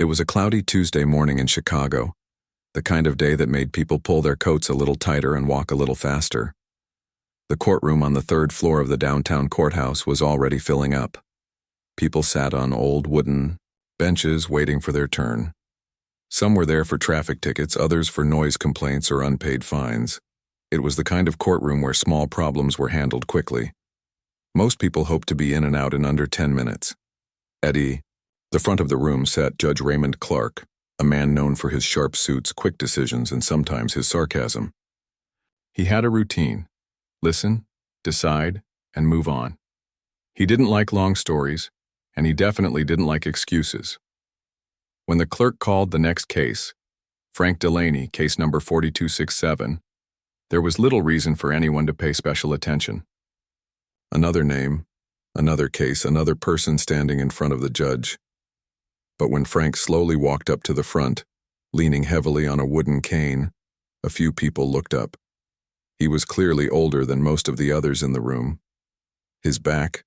It was a cloudy Tuesday morning in Chicago, the kind of day that made people pull their coats a little tighter and walk a little faster. The courtroom on the third floor of the downtown courthouse was already filling up. People sat on old wooden benches waiting for their turn. Some were there for traffic tickets, others for noise complaints or unpaid fines. It was the kind of courtroom where small problems were handled quickly. Most people hoped to be in and out in under 10 minutes. At the front of the room sat Judge Raymond Clark, a man known for his sharp suits, quick decisions, and sometimes his sarcasm. He had a routine: listen, decide, and move on. He didn't like long stories, and he definitely didn't like excuses. When the clerk called the next case, Frank Delaney, case number 4267, there was little reason for anyone to pay special attention. Another name, another case, another person standing in front of the judge. But when Frank slowly walked up to the front, leaning heavily on a wooden cane, a few people looked up. He was clearly older than most of the others in the room. His back,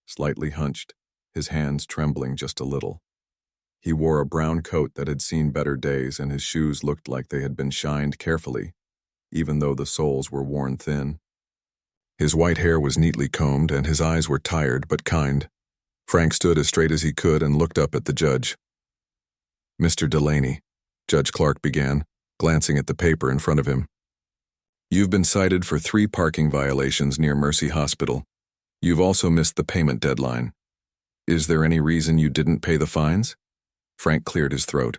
slightly hunched, his hands trembling just a little. He wore a brown coat that had seen better days, and his shoes looked like they had been shined carefully, even though the soles were worn thin. His white hair was neatly combed, and his eyes were tired but kind. Frank stood as straight as he could and looked up at the judge. "Mr. Delaney," Judge Clark began, glancing at the paper in front of him. "You've been cited for 3 parking violations near Mercy Hospital. You've also missed the payment deadline. Is there any reason you didn't pay the fines?" Frank cleared his throat.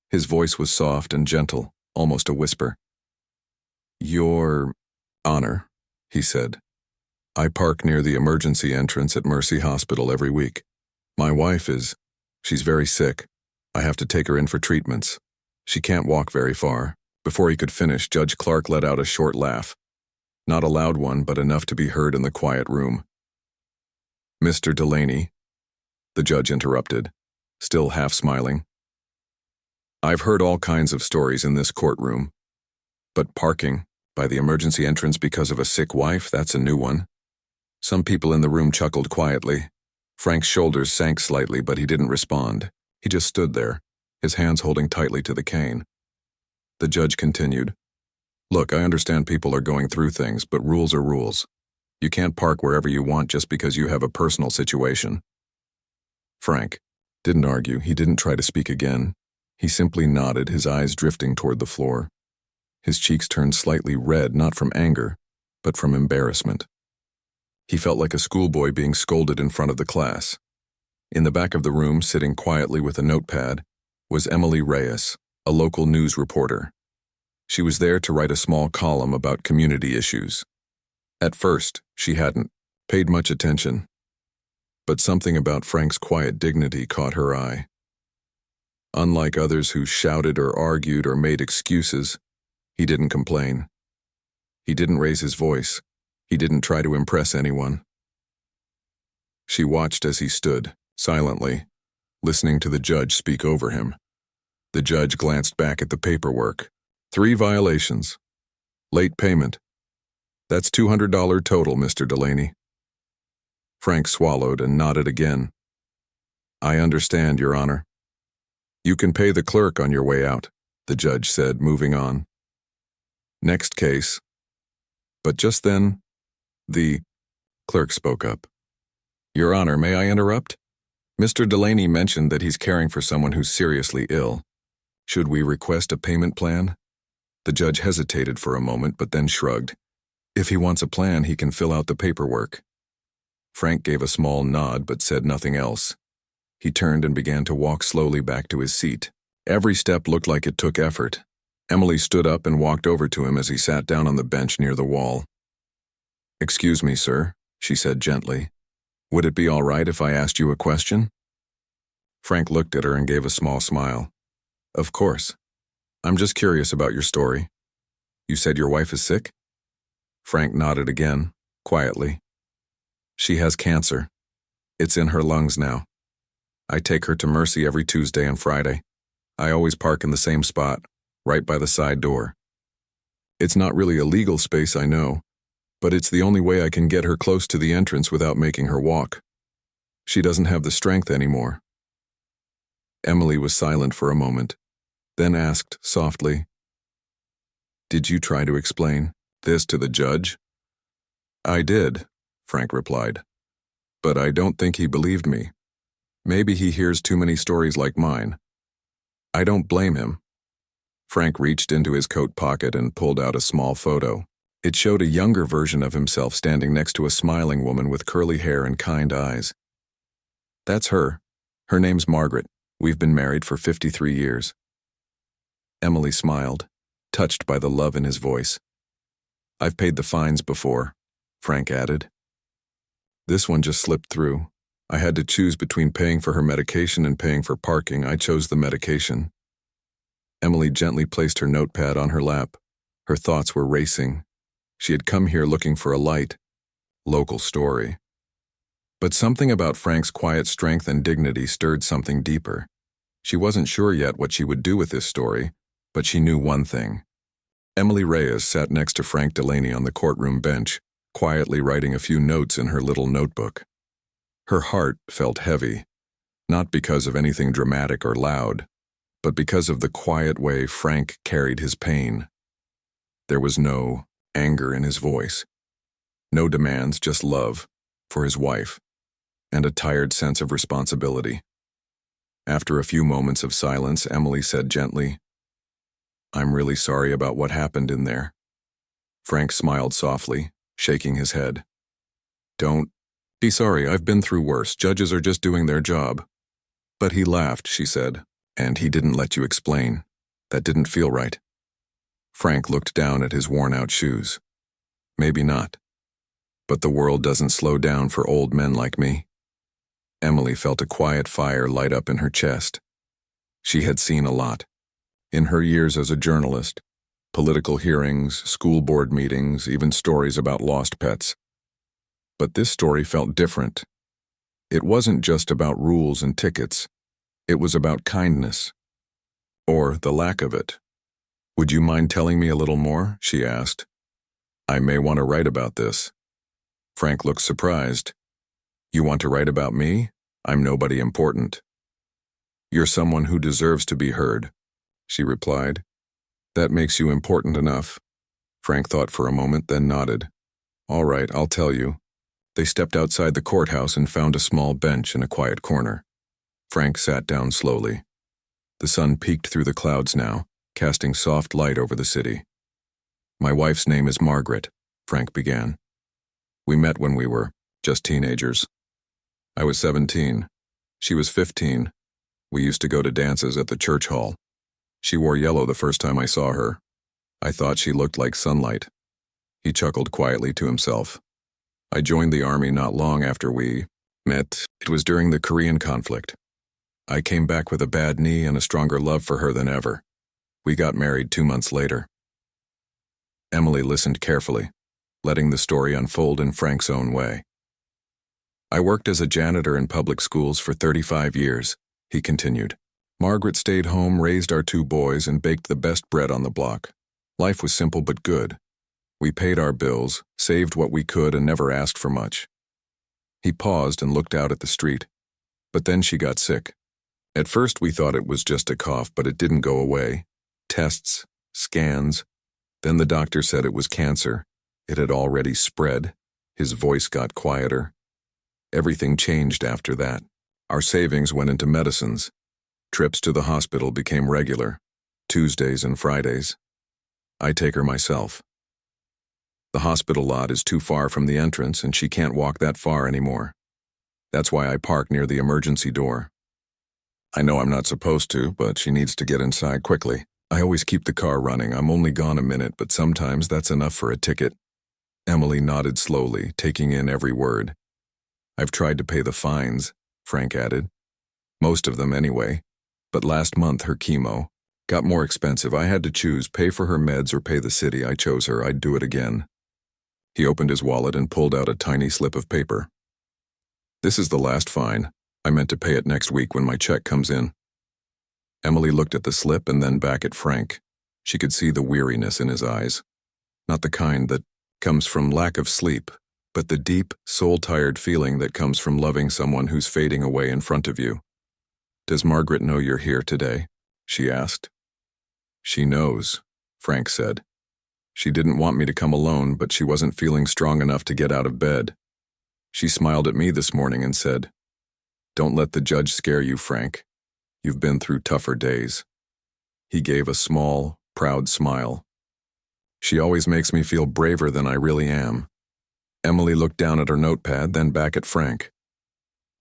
His voice was soft and gentle, almost a whisper. "Your Honor," he said, "I park near the emergency entrance at Mercy Hospital every week. My wife she's very sick. I have to take her in for treatments. She can't walk very far." Before he could finish, Judge Clark let out a short laugh. Not a loud one, but enough to be heard in the quiet room. "Mr. Delaney," the judge interrupted, still half smiling. "I've heard all kinds of stories in this courtroom, but parking by the emergency entrance because of a sick wife, that's a new one." Some people in the room chuckled quietly. Frank's shoulders sank slightly, but he didn't respond. He just stood there, his hands holding tightly to the cane. The judge continued, "Look, I understand people are going through things, but rules are rules. You can't park wherever you want just because you have a personal situation." Frank didn't argue. He didn't try to speak again. He simply nodded, his eyes drifting toward the floor. His cheeks turned slightly red, not from anger, but from embarrassment. He felt like a schoolboy being scolded in front of the class. In the back of the room, sitting quietly with a notepad, was Emily Reyes, a local news reporter. She was there to write a small column about community issues. At first, she hadn't paid much attention, but something about Frank's quiet dignity caught her eye. Unlike others who shouted or argued or made excuses, he didn't complain. He didn't raise his voice. He didn't try to impress anyone. She watched as he stood, silently, listening to the judge speak over him. The judge glanced back at the paperwork. 3 violations. Late payment. That's $200 total, Mr. Delaney. Frank swallowed and nodded again. "I understand, Your Honor." "You can pay the clerk on your way out," the judge said, moving on. "Next case." But just then, the clerk spoke up. "Your Honor, may I interrupt? Mr. Delaney mentioned that he's caring for someone who's seriously ill. Should we request a payment plan?" The judge hesitated for a moment, but then shrugged. "If he wants a plan, he can fill out the paperwork." Frank gave a small nod but said nothing else. He turned and began to walk slowly back to his seat. Every step looked like it took effort. Emily stood up and walked over to him as he sat down on the bench near the wall. "Excuse me, sir," she said gently. "Would it be all right if I asked you a question?" Frank looked at her and gave a small smile. "Of course. I'm just curious about your story. You said your wife is sick?" Frank nodded again, quietly. "She has cancer. It's in her lungs now. I take her to Mercy every Tuesday and Friday. I always park in the same spot, right by the side door. It's not really a legal space, I know, but it's the only way I can get her close to the entrance without making her walk. She doesn't have the strength anymore." Emily was silent for a moment, then asked softly, "Did you try to explain this to the judge?" "I did," Frank replied, "but I don't think he believed me. Maybe he hears too many stories like mine. I don't blame him." Frank reached into his coat pocket and pulled out a small photo. It showed a younger version of himself standing next to a smiling woman with curly hair and kind eyes. "That's her. Her name's Margaret. We've been married for 53 years. Emily smiled, touched by the love in his voice. "I've paid the fines before," Frank added. "This one just slipped through. I had to choose between paying for her medication and paying for parking. I chose the medication." Emily gently placed her notepad on her lap. Her thoughts were racing. She had come here looking for a light, local story. But something about Frank's quiet strength and dignity stirred something deeper. She wasn't sure yet what she would do with this story, but she knew one thing. Emily Reyes sat next to Frank Delaney on the courtroom bench, quietly writing a few notes in her little notebook. Her heart felt heavy, not because of anything dramatic or loud, but because of the quiet way Frank carried his pain. There was no anger in his voice, no demands, just love for his wife, and a tired sense of responsibility. After a few moments of silence, Emily said gently, "I'm really sorry about what happened in there." Frank smiled softly, shaking his head. "Don't be sorry, I've been through worse. Judges are just doing their job." "But he laughed," she said, "and he didn't let you explain. That didn't feel right." Frank looked down at his worn-out shoes. "Maybe not. But the world doesn't slow down for old men like me." Emily felt a quiet fire light up in her chest. She had seen a lot. In her years as a journalist, political hearings, school board meetings, even stories about lost pets. But this story felt different. It wasn't just about rules and tickets. It was about kindness. Or the lack of it. "Would you mind telling me a little more?" she asked. "I may want to write about this." Frank looked surprised. "You want to write about me? I'm nobody important." "You're someone who deserves to be heard," she replied. "That makes you important enough." Frank thought for a moment, then nodded. "All right, I'll tell you." They stepped outside the courthouse and found a small bench in a quiet corner. Frank sat down slowly. The sun peeked through the clouds now, casting soft light over the city. "My wife's name is Margaret," Frank began. "We met when we were just teenagers. I was 17. She was 15. We used to go to dances at the church hall. She wore yellow the first time I saw her. I thought she looked like sunlight." He chuckled quietly to himself. "I joined the army not long after we met. It was during the Korean conflict. I came back with a bad knee and a stronger love for her than ever. We got married 2 months later." Emily listened carefully, letting the story unfold in Frank's own way. "I worked as a janitor in public schools for 35 years, he continued. "Margaret stayed home, raised our 2 boys, and baked the best bread on the block. Life was simple but good. We paid our bills, saved what we could, and never asked for much." He paused and looked out at the street. "But then she got sick. At first we thought it was just a cough, but it didn't go away. Tests, scans. Then the doctor said it was cancer. It had already spread." His voice got quieter. "Everything changed after that. Our savings went into medicines. Trips to the hospital became regular, Tuesdays and Fridays. I take her myself. The hospital lot is too far from the entrance, and she can't walk that far anymore. That's why I park near the emergency door. I know I'm not supposed to, but she needs to get inside quickly. I always keep the car running. I'm only gone a minute, but sometimes that's enough for a ticket." Emily nodded slowly, taking in every word. "I've tried to pay the fines," Frank added. "Most of them anyway. But last month her chemo got more expensive. I had to choose, pay for her meds or pay the city. I chose her. I'd do it again." He opened his wallet and pulled out a tiny slip of paper. "This is the last fine. I meant to pay it next week when my check comes in." Emily looked at the slip and then back at Frank. She could see the weariness in his eyes. Not the kind that comes from lack of sleep, but the deep, soul-tired feeling that comes from loving someone who's fading away in front of you. Does Margaret know you're here today? She asked. She knows, Frank said. She didn't want me to come alone, but she wasn't feeling strong enough to get out of bed. She smiled at me this morning and said, "Don't let the judge scare you, Frank. You've been through tougher days." He gave a small, proud smile. She always makes me feel braver than I really am. Emily looked down at her notepad, then back at Frank.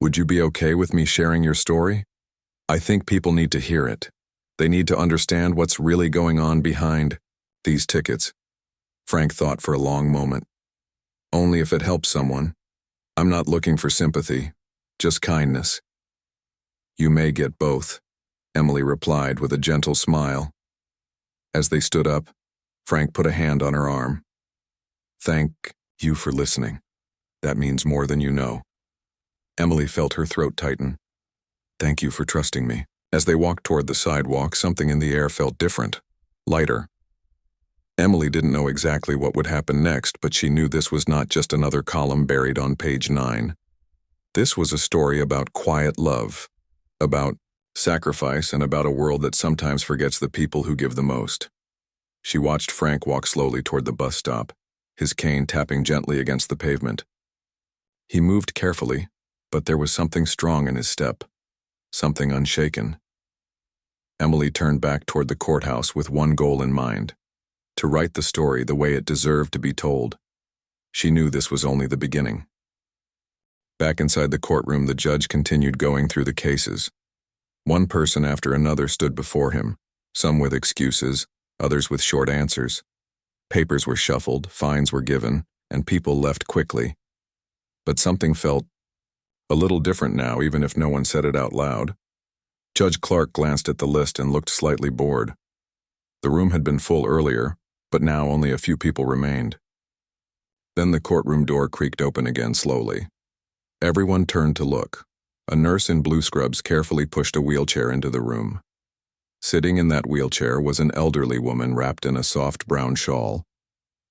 Would you be okay with me sharing your story? I think people need to hear it. They need to understand what's really going on behind these tickets. Frank thought for a long moment. Only if it helps someone. I'm not looking for sympathy, just kindness. You may get both, Emily replied with a gentle smile. As they stood up, Frank put a hand on her arm. Thank you for listening. That means more than you know. Emily felt her throat tighten. Thank you for trusting me. As they walked toward the sidewalk, something in the air felt different, lighter. Emily didn't know exactly what would happen next, but she knew this was not just another column buried on page 9. This was a story about quiet love, about sacrifice, and about a world that sometimes forgets the people who give the most. She watched Frank walk slowly toward the bus stop, his cane tapping gently against the pavement. He moved carefully, but there was something strong in his step, something unshaken. Emily turned back toward the courthouse with one goal in mind: to write the story the way it deserved to be told. She knew this was only the beginning. Back inside the courtroom, the judge continued going through the cases. One person after another stood before him, some with excuses, others with short answers. Papers were shuffled, fines were given, and people left quickly. But something felt a little different now, even if no one said it out loud. Judge Clark glanced at the list and looked slightly bored. The room had been full earlier, but now only a few people remained. Then the courtroom door creaked open again slowly. Everyone turned to look. A nurse in blue scrubs carefully pushed a wheelchair into the room. Sitting in that wheelchair was an elderly woman wrapped in a soft brown shawl.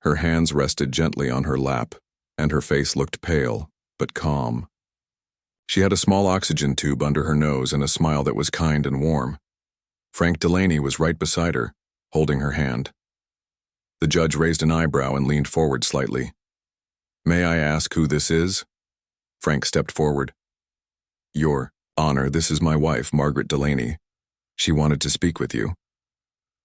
Her hands rested gently on her lap, and her face looked pale, but calm. She had a small oxygen tube under her nose and a smile that was kind and warm. Frank Delaney was right beside her, holding her hand. The judge raised an eyebrow and leaned forward slightly. May I ask who this is? Frank stepped forward. Your Honor, this is my wife, Margaret Delaney. She wanted to speak with you.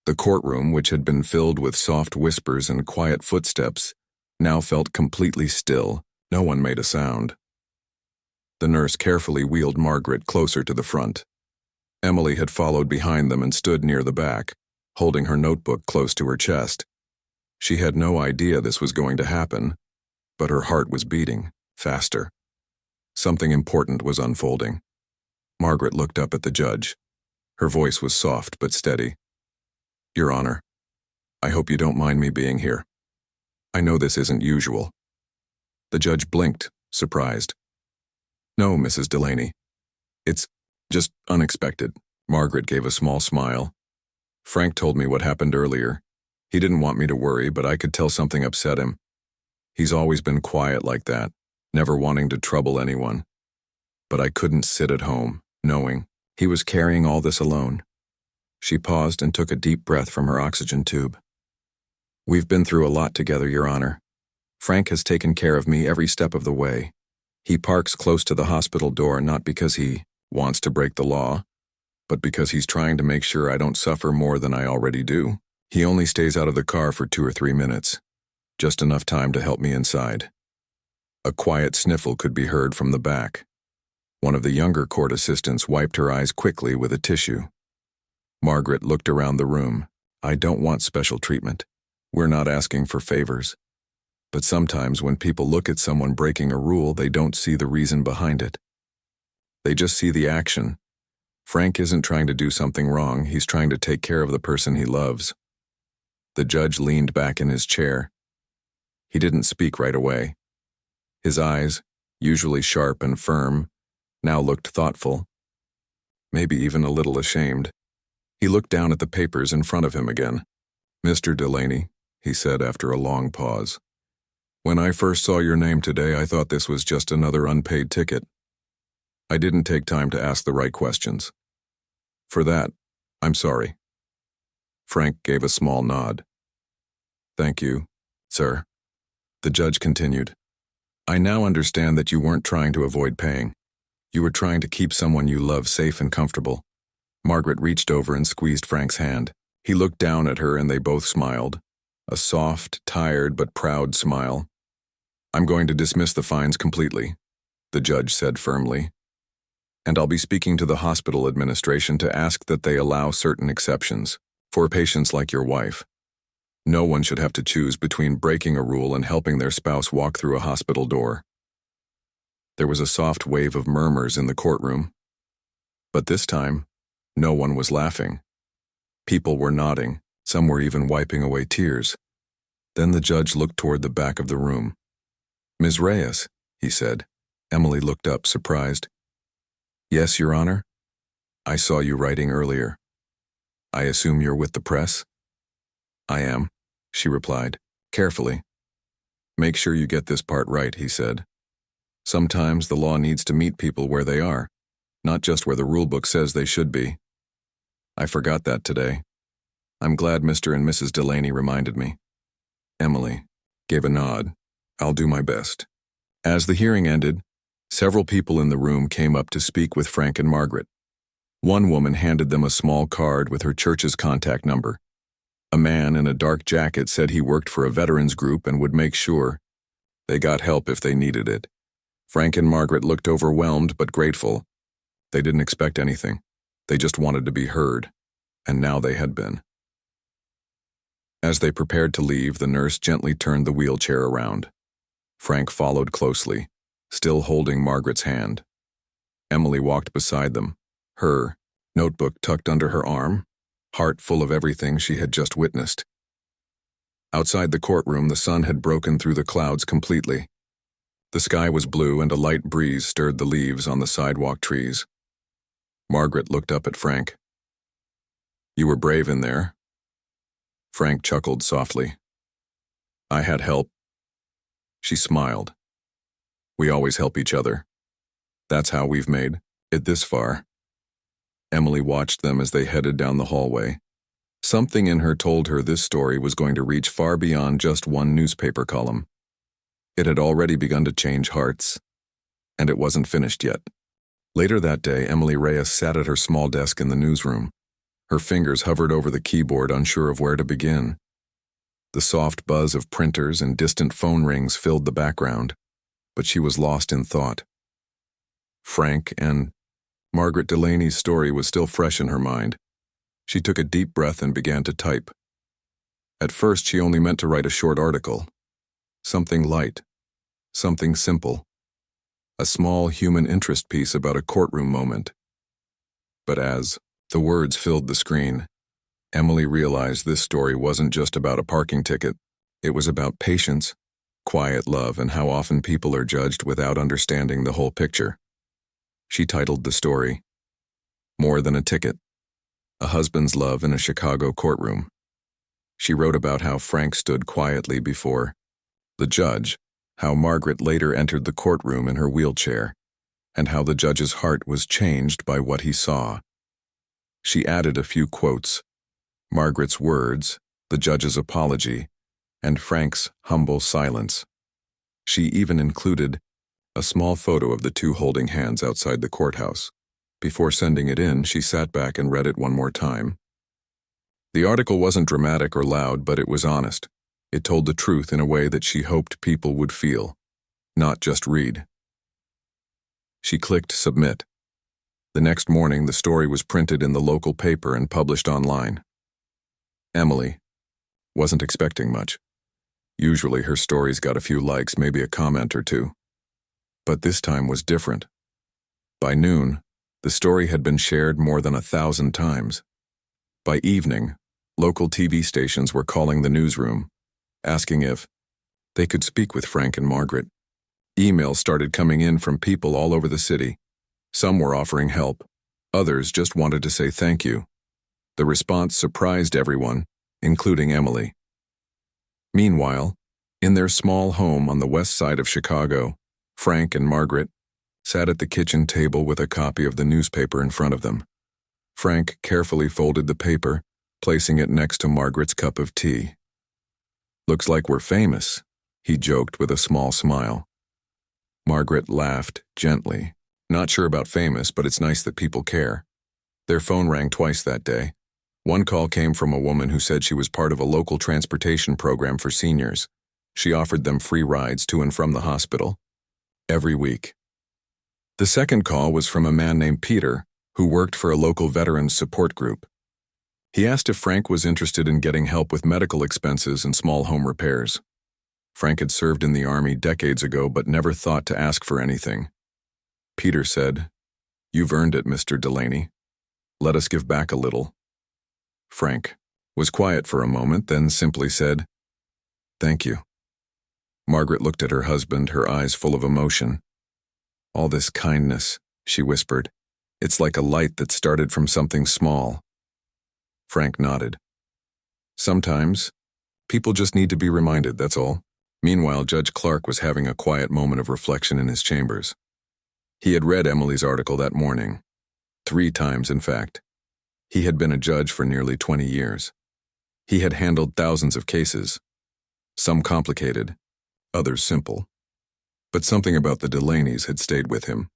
The courtroom, which had been filled with soft whispers and quiet footsteps, now felt completely still. No one made a sound. The nurse carefully wheeled Margaret closer to the front. Emily had followed behind them and stood near the back, holding her notebook close to her chest. She had no idea this was going to happen, but her heart was beating, faster. Something important was unfolding. Margaret looked up at the judge. Her voice was soft but steady. Your Honor, I hope you don't mind me being here. I know this isn't usual. The judge blinked, surprised. No, Mrs. Delaney. It's just unexpected. Margaret gave a small smile. Frank told me what happened earlier. He didn't want me to worry, but I could tell something upset him. He's always been quiet like that, never wanting to trouble anyone. But I couldn't sit at home, knowing he was carrying all this alone. She paused and took a deep breath from her oxygen tube. We've been through a lot together, Your Honor. Frank has taken care of me every step of the way. He parks close to the hospital door not because he wants to break the law, but because he's trying to make sure I don't suffer more than I already do. He only stays out of the car for 2 or 3 minutes, just enough time to help me inside. A quiet sniffle could be heard from the back. One of the younger court assistants wiped her eyes quickly with a tissue. Margaret looked around the room. I don't want special treatment. We're not asking for favors. But sometimes when people look at someone breaking a rule, they don't see the reason behind it. They just see the action. Frank isn't trying to do something wrong. He's trying to take care of the person he loves. The judge leaned back in his chair. He didn't speak right away. His eyes, usually sharp and firm, now looked thoughtful, maybe even a little ashamed. He looked down at the papers in front of him again. Mr. Delaney, he said after a long pause. When I first saw your name today, I thought this was just another unpaid ticket. I didn't take time to ask the right questions. For that, I'm sorry. Frank gave a small nod. Thank you, sir. The judge continued. I now understand that you weren't trying to avoid paying. You were trying to keep someone you love safe and comfortable. Margaret reached over and squeezed Frank's hand. He looked down at her and they both smiled. A soft, tired but proud smile. I'm going to dismiss the fines completely, the judge said firmly. And I'll be speaking to the hospital administration to ask that they allow certain exceptions for patients like your wife. No one should have to choose between breaking a rule and helping their spouse walk through a hospital door. There was a soft wave of murmurs in the courtroom. But this time, no one was laughing. People were nodding, some were even wiping away tears. Then the judge looked toward the back of the room. Ms. Reyes, he said. Emily looked up, surprised. Yes, Your Honor. I saw you writing earlier. I assume you're with the press? I am, she replied, carefully. Make sure you get this part right, he said. Sometimes the law needs to meet people where they are, not just where the rulebook says they should be. I forgot that today. I'm glad Mr. and Mrs. Delaney reminded me. Emily gave a nod. I'll do my best. As the hearing ended, several people in the room came up to speak with Frank and Margaret. One woman handed them a small card with her church's contact number. A man in a dark jacket said he worked for a veterans group and would make sure they got help if they needed it. Frank and Margaret looked overwhelmed but grateful. They didn't expect anything. They just wanted to be heard, and now they had been. As they prepared to leave, the nurse gently turned the wheelchair around. Frank followed closely, still holding Margaret's hand. Emily walked beside them, her notebook tucked under her arm, heart full of everything she had just witnessed. Outside the courtroom, the sun had broken through the clouds completely. The sky was blue and a light breeze stirred the leaves on the sidewalk trees. Margaret looked up at Frank. You were brave in there. Frank chuckled softly. I had help. She smiled. We always help each other. That's how we've made it this far. Emily watched them as they headed down the hallway. Something in her told her this story was going to reach far beyond just one newspaper column. It had already begun to change hearts, and it wasn't finished yet. Later that day, Emily Reyes sat at her small desk in the newsroom. Her fingers hovered over the keyboard, unsure of where to begin. The soft buzz of printers and distant phone rings filled the background, but she was lost in thought. Frank and Margaret Delaney's story was still fresh in her mind. She took a deep breath and began to type. At first, she only meant to write a short article. Something light, something simple. A small human interest piece about a courtroom moment. But as the words filled the screen, Emily realized this story wasn't just about a parking ticket. It was about patience, quiet love, and how often people are judged without understanding the whole picture. She titled the story, More Than a Ticket, A Husband's Love in a Chicago Courtroom. She wrote about how Frank stood quietly before the judge, how Margaret later entered the courtroom in her wheelchair, and how the judge's heart was changed by what he saw. She added a few quotes, Margaret's words, the judge's apology, and Frank's humble silence. She even included a small photo of the two holding hands outside the courthouse. Before sending it in, she sat back and read it one more time. The article wasn't dramatic or loud, but it was honest. It told the truth in a way that she hoped people would feel, not just read. She clicked submit. The next morning, the story was printed in the local paper and published online. Emily wasn't expecting much. Usually her stories got a few likes, maybe a comment or two. But this time was different. By noon, the story had been shared more than 1,000 times. By evening, local TV stations were calling the newsroom, asking if they could speak with Frank and Margaret. Emails started coming in from people all over the city. Some were offering help. Others just wanted to say thank you. The response surprised everyone, including Emily. Meanwhile, in their small home on the west side of Chicago, Frank and Margaret sat at the kitchen table with a copy of the newspaper in front of them. Frank carefully folded the paper, placing it next to Margaret's cup of tea. "Looks like we're famous," he joked with a small smile. Margaret laughed gently. "Not sure about famous, but it's nice that people care." Their phone rang twice that day. One call came from a woman who said she was part of a local transportation program for seniors. She offered them free rides to and from the hospital every week. The second call was from a man named Peter, who worked for a local veterans support group. He asked if Frank was interested in getting help with medical expenses and small home repairs. Frank had served in the Army decades ago but never thought to ask for anything. Peter said, "You've earned it, Mr. Delaney. Let us give back a little." Frank was quiet for a moment, then simply said, "Thank you." Margaret looked at her husband, her eyes full of emotion. "All this kindness," she whispered. "It's like a light that started from something small." Frank nodded. "Sometimes, people just need to be reminded, that's all." Meanwhile, Judge Clark was having a quiet moment of reflection in his chambers. He had read Emily's article that morning. 3 times, in fact. He had been a judge for nearly 20 years. He had handled thousands of cases, some complicated, others simple. But something about the Delaneys had stayed with him.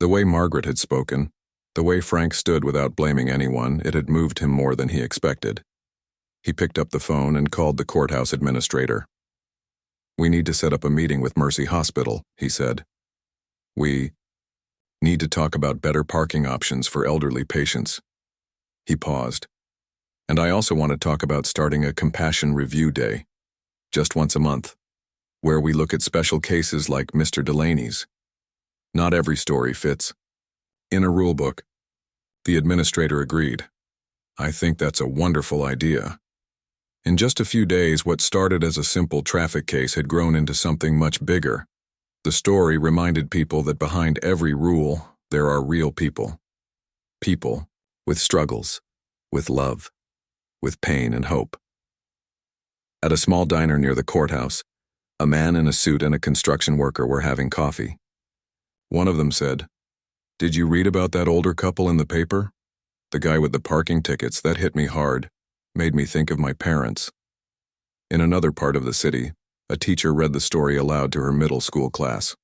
The way Margaret had spoken, the way Frank stood without blaming anyone, it had moved him more than he expected. He picked up the phone and called the courthouse administrator. "We need to set up a meeting with Mercy Hospital," he said. "We need to talk about better parking options for elderly patients." He paused. "And I also want to talk about starting a compassion review day, just once a month, where we look at special cases like Mr. Delaney's. Not every story fits in a rulebook." The administrator agreed. "I think that's a wonderful idea." In just a few days, what started as a simple traffic case had grown into something much bigger. The story reminded people that behind every rule, there are real people. People with struggles, with love, with pain and hope. At a small diner near the courthouse, a man in a suit and a construction worker were having coffee. One of them said, "Did you read about that older couple in the paper? The guy with the parking tickets, that hit me hard, made me think of my parents." In another part of the city, a teacher read the story aloud to her middle school class.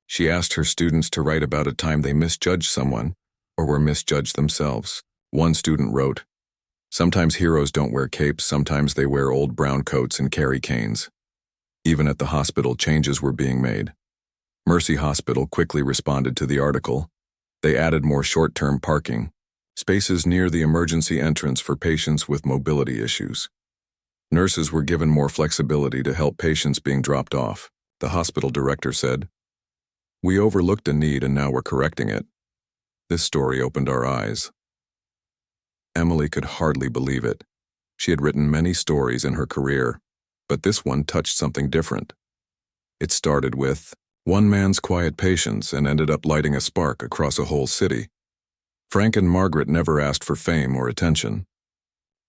She asked her students to write about a time they misjudged someone or were misjudged themselves. One student wrote, "Sometimes heroes don't wear capes, sometimes they wear old brown coats and carry canes." Even at the hospital, changes were being made. Mercy Hospital quickly responded to the article. They added more short-term parking, spaces near the emergency entrance for patients with mobility issues. Nurses were given more flexibility to help patients being dropped off. The hospital director said, "We overlooked a need and now we're correcting it." This story opened our eyes. Emily could hardly believe it. She had written many stories in her career, but this one touched something different. It started with one man's quiet patience and ended up lighting a spark across a whole city. Frank and Margaret never asked for fame or attention.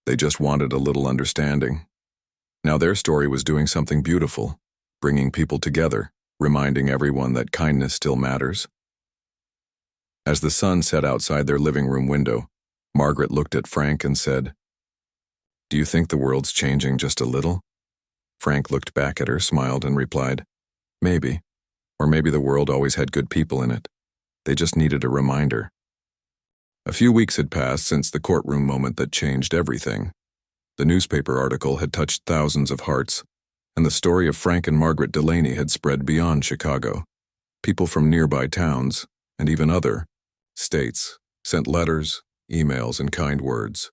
They just wanted a little understanding. Now their story was doing something beautiful, bringing people together, reminding everyone that kindness still matters. As the sun set outside their living room window, Margaret looked at Frank and said, "Do you think the world's changing just a little?" Frank looked back at her, smiled, and replied, "Maybe. Or maybe the world always had good people in it. They just needed a reminder." A few weeks had passed since the courtroom moment that changed everything. The newspaper article had touched thousands of hearts, and the story of Frank and Margaret Delaney had spread beyond Chicago. People from nearby towns, and even other states, sent letters, emails, and kind words.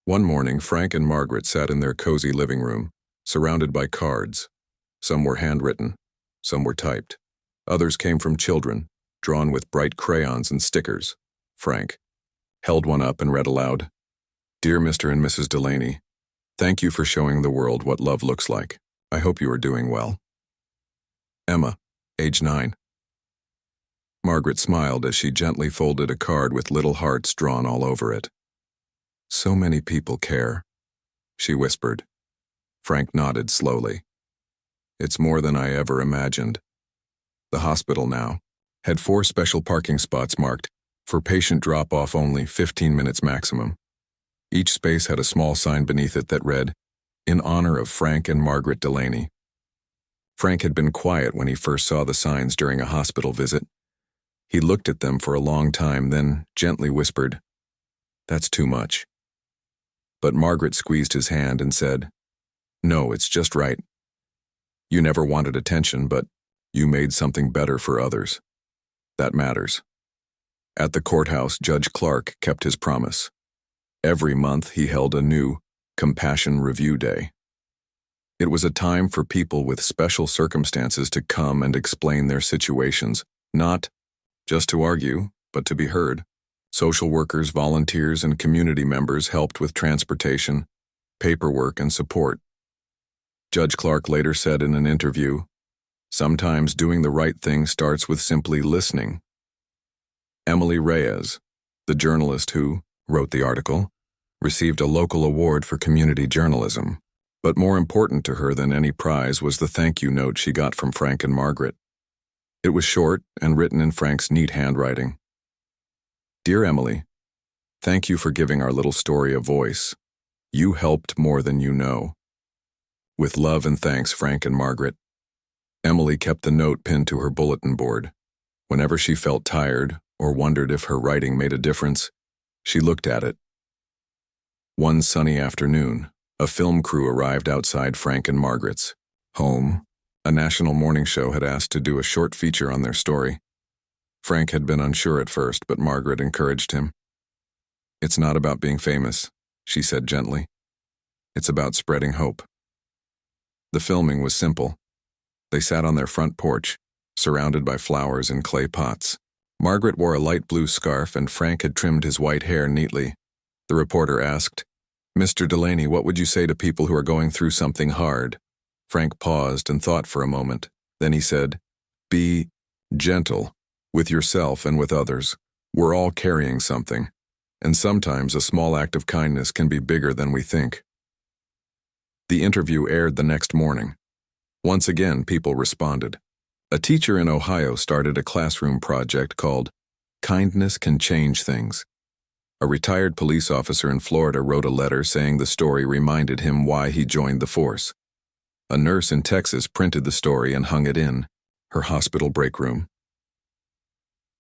One morning, Frank and Margaret sat in their cozy living room, surrounded by cards. Some were handwritten, some were typed. Others came from children, drawn with bright crayons and stickers. Frank held one up and read aloud, "Dear Mr. and Mrs. Delaney, thank you for showing the world what love looks like. I hope you are doing well. Emma, age 9. Margaret smiled as she gently folded a card with little hearts drawn all over it. "So many people care," she whispered. Frank nodded slowly. "It's more than I ever imagined." The hospital now had 4 special parking spots marked For patient drop-off only, 15 minutes maximum. Each space had a small sign beneath it that read, "In honor of Frank and Margaret Delaney." Frank had been quiet when he first saw the signs during a hospital visit. He looked at them for a long time, then gently whispered, "That's too much." But Margaret squeezed his hand and said, "No, it's just right. You never wanted attention, but you made something better for others. That matters." At the courthouse, Judge Clark kept his promise. Every month he held a new Compassion Review Day. It was a time for people with special circumstances to come and explain their situations, not just to argue, but to be heard. Social workers, volunteers, and community members helped with transportation, paperwork, and support. Judge Clark later said in an interview, "Sometimes doing the right thing starts with simply listening." Emily Reyes, the journalist who wrote the article, received a local award for community journalism. But more important to her than any prize was the thank you note she got from Frank and Margaret. It was short and written in Frank's neat handwriting. "Dear Emily, thank you for giving our little story a voice. You helped more than you know. With love and thanks, Frank and Margaret." Emily kept the note pinned to her bulletin board. Whenever she felt tired or wondered if her writing made a difference, she looked at it. One sunny afternoon, a film crew arrived outside Frank and Margaret's home. A national morning show had asked to do a short feature on their story. Frank had been unsure at first, but Margaret encouraged him. "It's not about being famous," she said gently. "It's about spreading hope." The filming was simple. They sat on their front porch, surrounded by flowers in clay pots. Margaret wore a light blue scarf and Frank had trimmed his white hair neatly. The reporter asked, "Mr. Delaney, what would you say to people who are going through something hard?" Frank paused and thought for a moment. Then he said, "Be gentle with yourself and with others. We're all carrying something, and sometimes a small act of kindness can be bigger than we think." The interview aired the next morning. Once again, people responded. A teacher in Ohio started a classroom project called "Kindness Can Change Things." A retired police officer in Florida wrote a letter saying the story reminded him why he joined the force. A nurse in Texas printed the story and hung it in her hospital break room.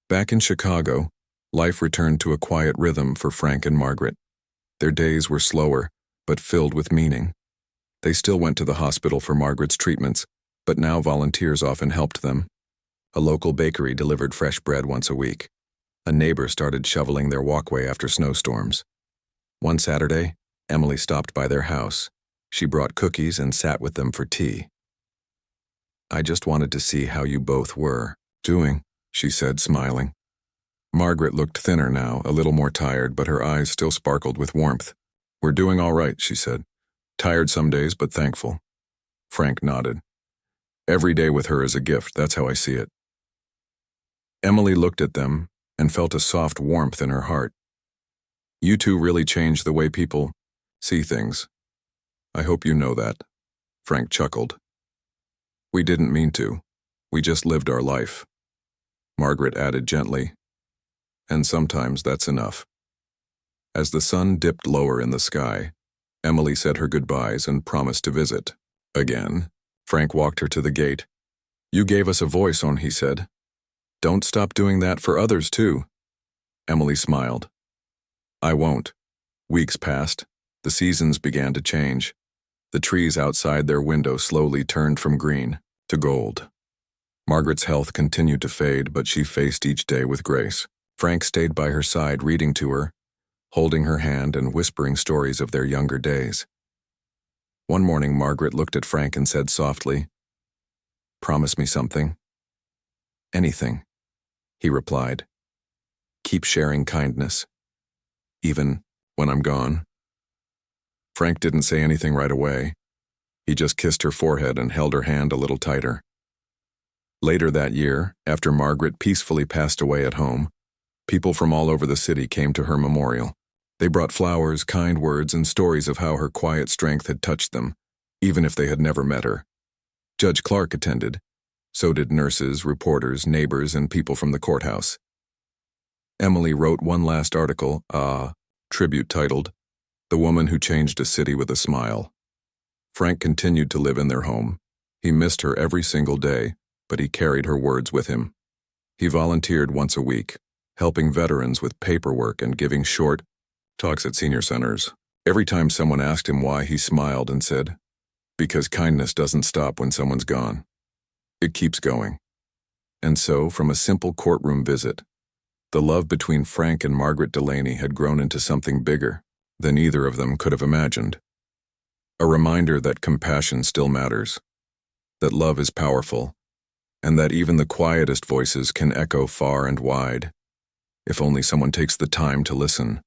Back in Chicago, life returned to a quiet rhythm for Frank and Margaret. Their days were slower, but filled with meaning. They still went to the hospital for Margaret's treatments, but now volunteers often helped them. A local bakery delivered fresh bread once a week. A neighbor started shoveling their walkway after snowstorms. One Saturday, Emily stopped by their house. She brought cookies and sat with them for tea. "I just wanted to see how you both were doing," she said, smiling. Margaret looked thinner now, a little more tired, but her eyes still sparkled with warmth. "We're doing all right," she said. "Tired some days, but thankful." Frank nodded. "Every day with her is a gift, that's how I see it." Emily looked at them and felt a soft warmth in her heart. "You two really changed the way people see things. I hope you know that." Frank chuckled. "We didn't mean to. We just lived our life." Margaret added gently, "And sometimes that's enough." As the sun dipped lower in the sky, Emily said her goodbyes and promised to visit again. Frank walked her to the gate. "You gave us a voice, he said. Don't stop doing that for others, too." Emily smiled. "I won't." Weeks passed. The seasons began to change. The trees outside their window slowly turned from green to gold. Margaret's health continued to fade, but she faced each day with grace. Frank stayed by her side, reading to her, holding her hand and whispering stories of their younger days. One morning, Margaret looked at Frank and said softly, "Promise me something." "Anything," he replied. "Keep sharing kindness, even when I'm gone." Frank didn't say anything right away. He just kissed her forehead and held her hand a little tighter. Later that year, after Margaret peacefully passed away at home, people from all over the city came to her memorial. They brought flowers, kind words, and stories of how her quiet strength had touched them, even if they had never met her. Judge Clark attended. So did nurses, reporters, neighbors, and people from the courthouse. Emily wrote one last article, tribute titled, "The Woman Who Changed a City with a Smile." Frank continued to live in their home. He missed her every single day, but he carried her words with him. He volunteered once a week, helping veterans with paperwork and giving short talks at senior centers. Every time someone asked him why, he smiled and said, "Because kindness doesn't stop when someone's gone. It keeps going." And so, from a simple courtroom visit, the love between Frank and Margaret Delaney had grown into something bigger than either of them could have imagined. A reminder that compassion still matters, that love is powerful, and that even the quietest voices can echo far and wide, if only someone takes the time to listen.